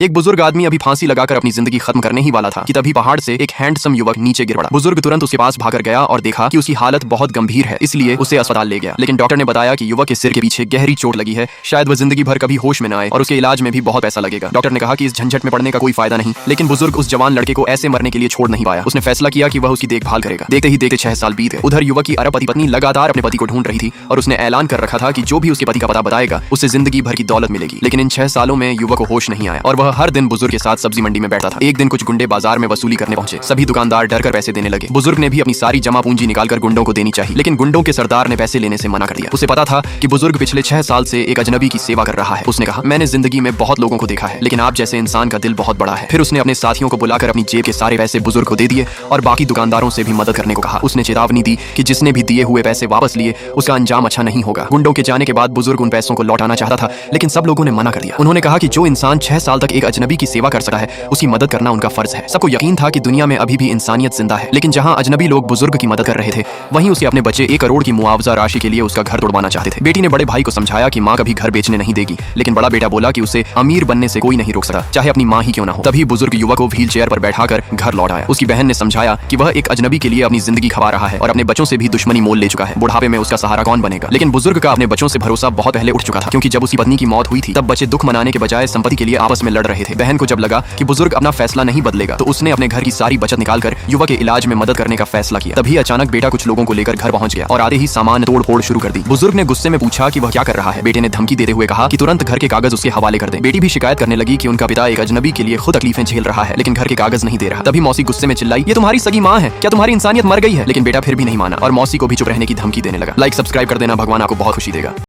एक बुजुर्ग आदमी अभी फांसी लगाकर अपनी जिंदगी खत्म करने ही वाला था कि तभी पहाड़ से एक हैंडसम युवक नीचे गिर पड़ा। बुजुर्ग तुरंत उसके पास भागकर गया और देखा कि उसकी हालत बहुत गंभीर है, इसलिए उसे अस्पताल ले गया। लेकिन डॉक्टर ने बताया कि युवक के सिर के पीछे गहरी चोट लगी है, शायद वह जिंदगी भर कभी होश में न आए और उसके इलाज में भी बहुत पैसा लगेगा। डॉक्टर ने कहा कि इस झंझट में पड़ने का कोई फायदा नहीं, लेकिन बुजुर्ग उस जवान लड़के को ऐसे मरने के लिए छोड़ नहीं पाया। उसने फैसला किया कि वह उसकी देखभाल करेगा। देखते ही देखते 6 साल बीत गए। उधर युवक की अरबपति पत्नी लगातार अपने पति को ढूंढ रही थी और उसने ऐलान कर रखा था कि जो भी उसके पति का पता बताएगा उसे जिंदगी भर की दौलत मिलेगी। लेकिन इन 6 सालों में युवक को होश नहीं आया और वह हर दिन बुजुर्ग के साथ सब्जी मंडी में बैठता था। एक दिन कुछ गुंडे बाजार में वसूली करने पहुंचे। सभी दुकानदार डरकर पैसे देने लगे। बुजुर्ग ने भी अपनी सारी जमा पूंजी निकालकर गुंडों को देनी चाहिए, लेकिन गुंडों के सरदार ने पैसे लेने से मना कर दिया। उसे पता था कि बुजुर्ग पिछले 6 साल से एक अजनबी की सेवा कर रहा है। उसने कहा, मैंने जिंदगी में बहुत लोगों को देखा है, लेकिन आप जैसे इंसान का दिल बहुत बड़ा है। फिर उसने अपने साथियों को बुलाकर अपनी जेब के सारे पैसे बुजुर्ग को दे दिए और बाकी दुकानदारों से भी मदद करने को कहा। उसने चेतावनी दी कि जिसने भी दिए हुए पैसे वापस लिए उसका अंजाम अच्छा नहीं होगा। गुंडों के जाने के बाद बुजुर्ग उन पैसों को लौटाना चाहता था, लेकिन सब लोगों ने मना कर दिया। उन्होंने कहा कि जो इंसान 6 साल तक एक अजनबी की सेवा कर सकता है उसकी मदद करना उनका फर्ज है। सबको यकीन था कि दुनिया में अभी भी इंसानियत जिंदा है, लेकिन जहां अजनबी लोग बुजुर्ग की मदद कर रहे थे, वहीं उसके अपने बच्चे 1 करोड़ की मुआवजा राशि के लिए उसका घर तोड़वाना चाहते थे। बेटी ने बड़े भाई को समझाया कि माँ कभी घर बेचने नहीं देगी, लेकिन बड़ा बेटा बोला कि उसे अमीर बनने से कोई नहीं रोक सकता, चाहे अपनी माँ ही क्यों ना हो। तभी बुजुर्ग युवक को व्हील चेयर पर बैठाकर घर लौट आया। उसकी बहन ने समझाया कि वह एक अजनबी के लिए अपनी जिंदगी खपा रहा है और अपने बच्चों से भी दुश्मनी मोल ले चुका है। बुढ़ापे में उसका सहारा कौन बनेगा? लेकिन बुजुर्ग का अपने बच्चों से भरोसा बहुत पहले उठ चुका था, क्योंकि जब उसकी पत्नी की मौत हुई थी तब बच्चे दुख मनाने के बजाय संपत्ति के लिए आपस में लड़ रहे थे। बहन को जब लगा कि बुजुर्ग अपना फैसला नहीं बदलेगा तो उसने अपने घर की सारी बचत निकालकर युवक के इलाज में मदद करने का फैसला किया। तभी अचानक बेटा कुछ लोगों को लेकर घर पहुंच गया और आते ही सामान तोड़ फोड़ शुरू कर दी। बुजुर्ग ने गुस्से में पूछा कि वह क्या कर रहा है। बेटे ने धमकी देते हुए कहा कि तुरंत घर के कागज उसके हवाले कर दे। बेटी भी शिकायत करने लगी कि उनका पिता एक अजनबी के लिए खुद तकलीफें झेल रहा है, लेकिन घर के कागज नहीं दे रहा। तभी मौसी गुस्से में चिल्लाई, ये तुम्हारी सगी माँ है, क्या तुम्हारी इंसानियत मर गई है? लेकिन बेटा फिर भी नहीं माना और मौसी को भी चुप रहने की धमकी देने लगा। लाइक सब्सक्राइब कर देना, भगवान आपको बहुत खुशी देगा।